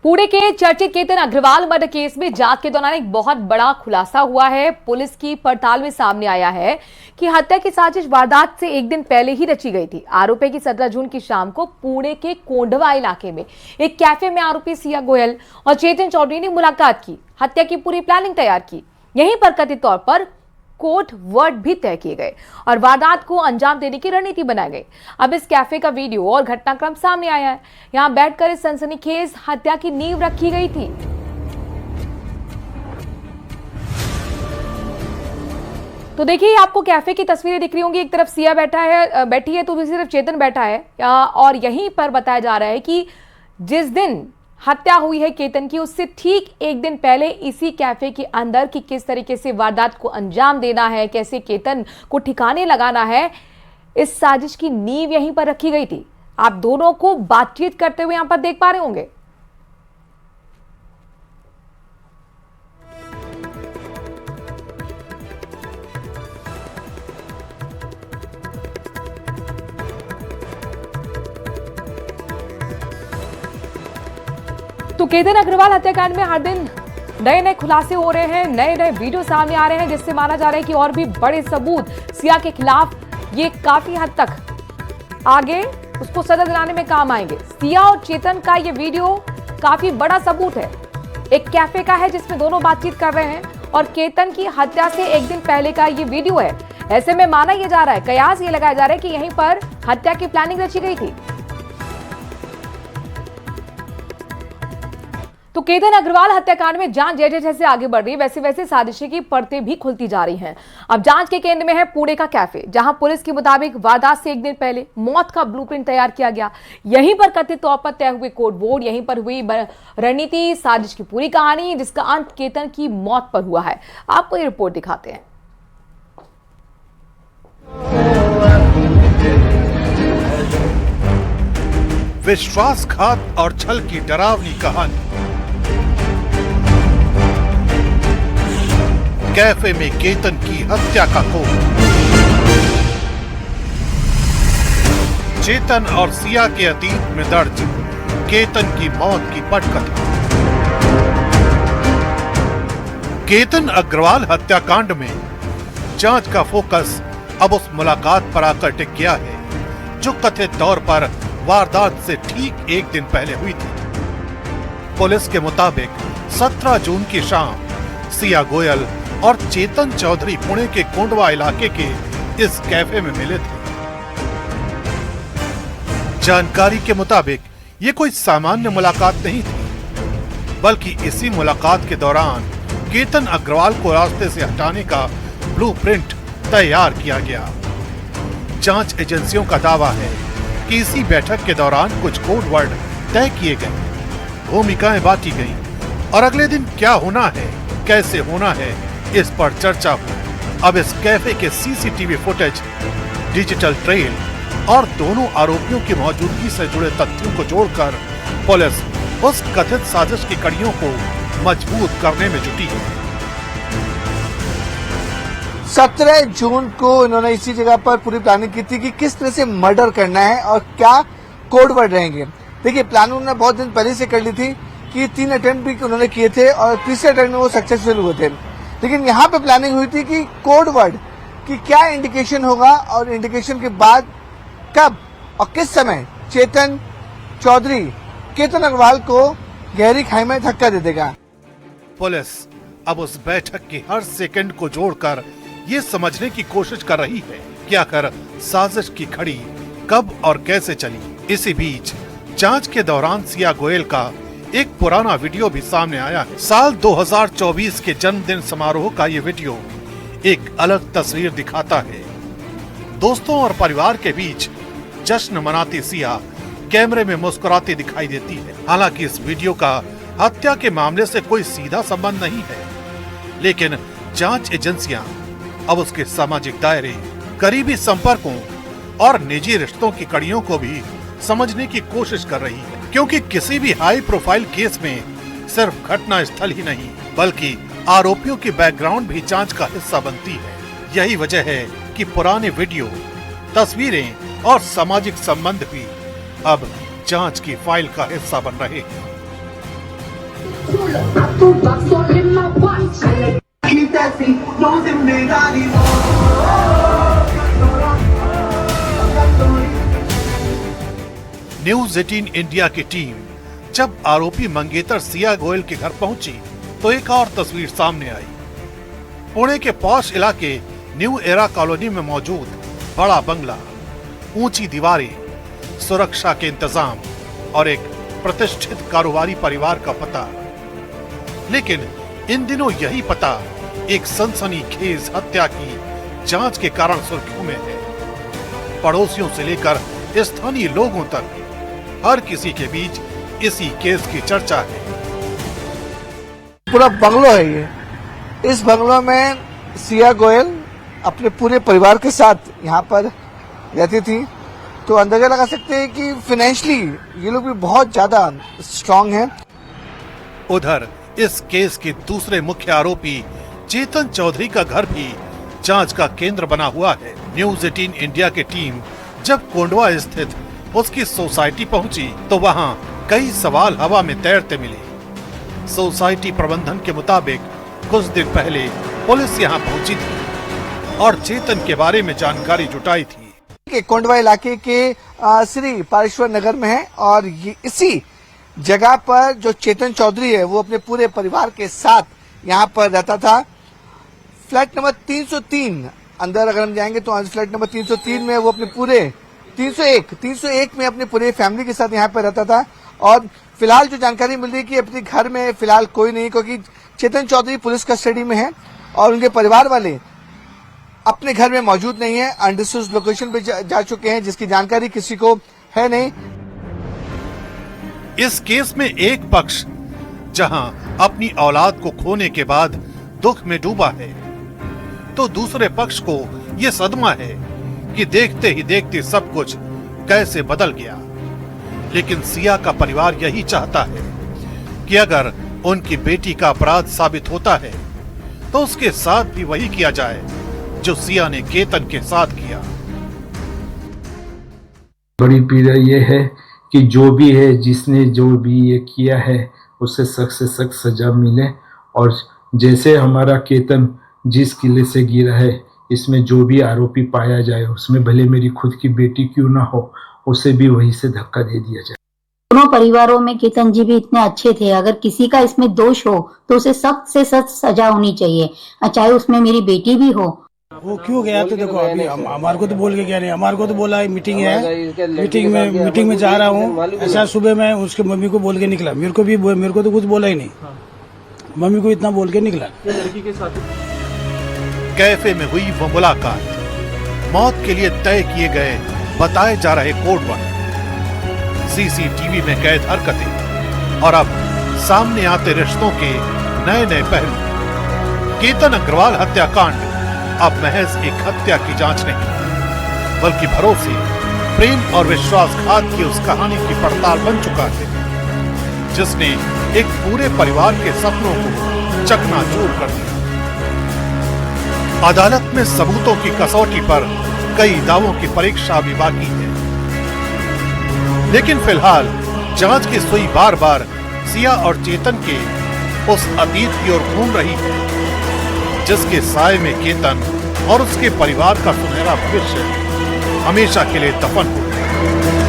पुणे के चर्चित Ketan Agarwal murder case में जांच के दौरान एक बहुत बड़ा खुलासा हुआ है। पुलिस की पड़ताल में सामने आया है कि हत्या की साजिश वारदात से एक दिन पहले ही रची गई थी। आरोपी की 17 जून की शाम को पुणे के कोंडवा इलाके में एक कैफे में आरोपी सिया गोयल और चेतन चौधरी ने मुलाकात की, हत्या की पूरी प्लानिंग तैयार की। यहीं पर कथित तौर पर कोड वर्ड भी तय किए गए और वारदात को अंजाम देने की रणनीति बनाई गई। अब इस कैफे का वीडियो और घटनाक्रम सामने आया है। यहां बैठकर इस सनसनीखेज हत्या की नींव रखी गई थी। तो देखिए, आपको कैफे की तस्वीरें दिख रही होंगी। एक तरफ सिया बैठी है तो दूसरी तरफ चेतन बैठा है और यहीं पर बताया जा रहा है कि जिस दिन हत्या हुई है केतन की, उससे ठीक एक दिन पहले इसी कैफे के अंदर कि किस तरीके से वारदात को अंजाम देना है, कैसे केतन को ठिकाने लगाना है, इस साजिश की नींव यहीं पर रखी गई थी। आप दोनों को बातचीत करते हुए यहां पर देख पा रहे होंगे। तो केतन अग्रवाल हत्याकांड में हर दिन नए नए खुलासे हो रहे हैं, नए नए वीडियो सामने आ रहे हैं, जिससे माना जा रहा है कि और भी बड़े सबूत सिया के खिलाफ ये काफी हद तक आगे उसको सजा दिलाने में काम आएंगे। सिया और चेतन का ये वीडियो काफी बड़ा सबूत है। एक कैफे का है जिसमें दोनों बातचीत कर रहे हैं और केतन की हत्या से एक दिन पहले का ये वीडियो है। ऐसे में माना यह जा रहा है, कयास ये लगाया जा रहा है कि यहीं पर हत्या की प्लानिंग रची गई थी। तो केतन अग्रवाल हत्याकांड में जांच जैसे जैसे आगे बढ़ रही है, वैसे वैसे साजिश की परतें भी खुलती जा रही हैं। अब जांच के केंद्र में है पुणे का कैफे, जहां पुलिस के मुताबिक वारदात से एक दिन पहले मौत का ब्लूप्रिंट तैयार किया गया। यहीं पर कथित तौर पर तय हुए कोड वर्ड, यहीं पर हुई रणनीति, साजिश की पूरी कहानी, जिसका अंत केतन की मौत पर हुआ है। आपको ये रिपोर्ट दिखाते हैं। विश्वासघात और छल की डरावनी कहानी। कैफे में केतन की हत्या का कोड। चेतन और सिया के अतीत में दर्ज केतन की मौत की पटकथा। केतन अग्रवाल हत्याकांड में जांच का फोकस अब उस मुलाकात पर आकर टिक गया है जो कथित तौर पर वारदात से ठीक एक दिन पहले हुई थी। पुलिस के मुताबिक 17 जून की शाम सिया गोयल और चेतन चौधरी पुणे के कोंडवा इलाके के इस कैफे में मिले थे। जानकारी के मुताबिक ये कोई सामान्य मुलाकात नहीं थी, बल्कि इसी मुलाकात के दौरान केतन अग्रवाल को रास्ते से हटाने का ब्लूप्रिंट तैयार किया गया। जांच एजेंसियों का दावा है कि इसी बैठक के दौरान कुछ कोड वर्ड तय किए गए, भूमिकाएं बांटी गईं और अगले दिन क्या होना है, कैसे होना है, इस पर चर्चा हुई। अब इस कैफे के सीसीटीवी फुटेज, डिजिटल ट्रेल और दोनों आरोपियों की मौजूदगी से जुड़े तथ्यों को जोड़कर पुलिस उस कथित साजिश की कड़ियों को मजबूत करने में जुटी है। 17 जून को इन्होंने इसी जगह पर पूरी प्लानिंग की थी कि किस तरह से मर्डर करना है और क्या कोड वर्ड रहेंगे। देखिए, प्लानिंग उन्होंने बहुत दिन पहले से कर ली थी कि 3 अटेम्प्ट भी उन्होंने किए थे और तीसरे अटेम्प्ट में वो सक्सेसफुल हुए थे। लेकिन यहाँ पे प्लानिंग हुई थी कि कोड वर्ड की क्या इंडिकेशन होगा और इंडिकेशन के बाद कब और किस समय चेतन चौधरी केतन अग्रवाल को गहरी खाई में धक्का दे देगा। पुलिस अब उस बैठक के हर सेकंड को जोड़कर ये समझने की कोशिश कर रही है कि आखिर साजिश की खड़ी कब और कैसे चली। इसी बीच जांच के दौरान सिया गोयल का एक पुराना वीडियो भी सामने आया है। साल 2024 के जन्मदिन समारोह का ये वीडियो एक अलग तस्वीर दिखाता है। दोस्तों और परिवार के बीच जश्न मनाती सिया कैमरे में मुस्कुराती दिखाई देती है। हालांकि इस वीडियो का हत्या के मामले से कोई सीधा संबंध नहीं है, लेकिन जांच एजेंसियां अब उसके सामाजिक दायरे, करीबी संपर्कों और निजी रिश्तों की कड़ियों को भी समझने की कोशिश कर रही है, क्योंकि किसी भी हाई प्रोफाइल केस में सिर्फ घटना स्थल ही नहीं बल्कि आरोपियों की बैकग्राउंड भी जांच का हिस्सा बनती है। यही वजह है कि पुराने वीडियो, तस्वीरें और सामाजिक संबंध भी अब जांच की फाइल का हिस्सा बन रहे हैं। न्यूज 18 इंडिया की टीम जब आरोपी मंगेतर सिया गोयल के घर पहुंची तो एक और तस्वीर सामने आई। पुणे के पॉश इलाके न्यू एरा कॉलोनी में मौजूद बड़ा बंगला, ऊंची दीवारें, सुरक्षा के इंतजाम और एक प्रतिष्ठित कारोबारी परिवार का पता। लेकिन इन दिनों यही पता एक सनसनीखेज हत्या की जांच के कारण सुर्खियों में है। पड़ोसियों से लेकर स्थानीय लोगों तक हर किसी के बीच इसी केस की चर्चा है। पूरा बंगलो है ये। इस बंगलो में सिया गोयल अपने पूरे परिवार के साथ यहाँ पर रहती थी, तो अंदाजा लगा सकते हैं कि फाइनेंशियली ये लोग भी बहुत ज्यादा स्ट्रांग हैं। उधर इस केस के दूसरे मुख्य आरोपी चेतन चौधरी का घर भी जांच का केंद्र बना हुआ है। न्यूज 18 इंडिया की टीम जब कोंडवा स्थित उसकी सोसाइटी पहुंची तो वहां कई सवाल हवा में तैरते मिले। सोसाइटी प्रबंधन के मुताबिक कुछ दिन पहले पुलिस यहां पहुंची थी और चेतन के बारे में जानकारी जुटाई थी। कोंडवा इलाके के श्री पारेश्वर नगर में है और ये इसी जगह पर जो चेतन चौधरी है वो अपने पूरे परिवार के साथ यहाँ पर रहता था। फ्लैट नंबर 303 अंदर अगर हम जाएंगे तो फ्लैट नंबर 303 में वो अपने पूरे 301 में अपने पूरे फैमिली के साथ यहाँ पर रहता था। और फिलहाल जो जानकारी मिल रही है कि अपने घर में फिलहाल कोई नहीं, क्योंकि चेतन चौधरी पुलिस कस्टडी में है और उनके परिवार वाले अपने घर में मौजूद नहीं है, अनडिस्क्लोज्ड लोकेशन पे जा चुके हैं, जिसकी जानकारी किसी को है नहीं। इस केस में एक पक्ष जहां अपनी औलाद को खोने के बाद दुख में डूबा है, तो दूसरे पक्ष को यह सदमा है कि देखते ही देखते सब कुछ कैसे बदल गया। लेकिन सिया का परिवार यही चाहता है कि अगर उनकी बेटी का अपराध साबित होता है तो उसके साथ भी वही किया जाए जो सिया ने केतन के साथ किया। बड़ी पीड़ा ये है कि जो भी है, जिसने जो भी ये किया है उसे सख्त से सख्त सजा मिले और जैसे हमारा केतन जिस किले से गिरा है इसमें जो भी आरोपी पाया जाए उसमें भले मेरी खुद की बेटी क्यों ना हो उसे भी वहीं से धक्का दे दिया जाए। दोनों परिवारों में केतन जी भी इतने अच्छे थे, अगर किसी का इसमें दोष हो तो उसे सख्त से सख्त सजा होनी चाहिए, चाहे उसमें मेरी बेटी भी हो। वो क्यों गया तो देखो, अभी हमारे को तो बोल के गया नहीं, हमारे को तो बोला है मीटिंग है, मीटिंग में जा रहा हूँ। ऐसा सुबह मैं उसके मम्मी को बोल के निकला, मेरे को तो कुछ बोला ही नहीं, मम्मी को इतना बोल के निकला। लड़की के साथ कैफे में हुई वो मुलाकात, मौत के लिए तय किए गए बताए जा रहे कोड वर्ड, सीसीटीवी में कैद हरकतें और अब सामने आते रिश्तों के नए नए पहलू। केतन अग्रवाल हत्याकांड अब महज एक हत्या की जांच नहीं, बल्कि भरोसे, प्रेम और विश्वासघात की उस कहानी की पड़ताल बन चुका है जिसने एक पूरे परिवार के सपनों को चकनाचूर कर दिया। अदालत में सबूतों की कसौटी पर कई दावों की परीक्षा भी बाकी है, लेकिन फिलहाल जांच की सुई बार बार सिया और चेतन के उस अतीत की ओर घूम रही है जिसके साए में केतन और उसके परिवार का सुनहरा भविष्य हमेशा के लिए दफन हो गया।